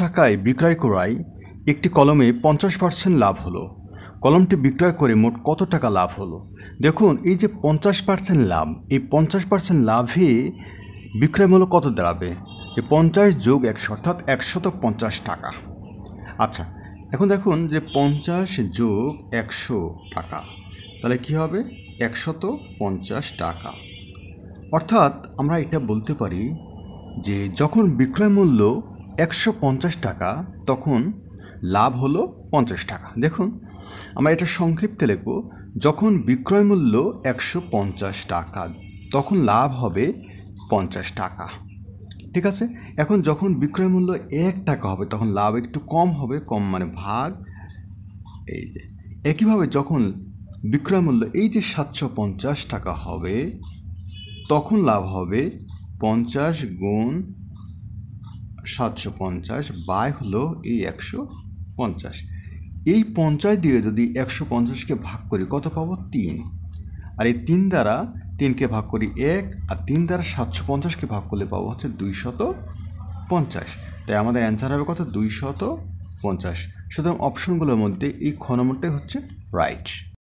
টাকায় বিক্রয় করায় একটি কলমে 50% লাভ হলো। কলমটি বিক্রয় করে মোট কত টাকা লাভ হলো? দেখুন, এই যে 50% লাভ, এই 50% লাভে বিক্রয় মূল্য কত দাঁড়াবে? যে 50 যোগ 100 অর্থাৎ 150 টাকা। আচ্ছা, এখন দেখুন যে 50 যোগ 100 টাকা, তাহলে কী হবে? 150 টাকা। অর্থাৎ আমরা এটা বলতে পারি যে যখন বিক্রয় মূল্য 150 টাকা তখন লাভ হলো 50 টাকা। দেখুন, আমরা এটা সংক্ষিপ্তে লিখব, যখন বিক্রয় মূল্য 150 টাকা তখন লাভ হবে 50 টাকা। ঠিক আছে? এখন যখন বিক্রয় মূল্য 1 টাকা হবে তখন লাভ একটু কম হবে, কম মানে ভাগ। এই যে একইভাবে যখন বিক্রয় মূল্য এই যে 750 টাকা হবে তখন লাভ হবে 50 গুণ 750 বাই হলো এই 150। এই 50 দিয়ে যদি 150কে ভাগ করি কত পাবো? 3। আর এই 3 দ্বারা 3কে ভাগ করি 1, আর 3 দ্বারা 750কে ভাগ করলে পাবো হচ্ছে 250। তাই আমাদের অ্যান্সার হবে কত? 250। সুতরাং অপশনগুলোর মধ্যে এই খ নম্বরটাই হচ্ছে রাইট।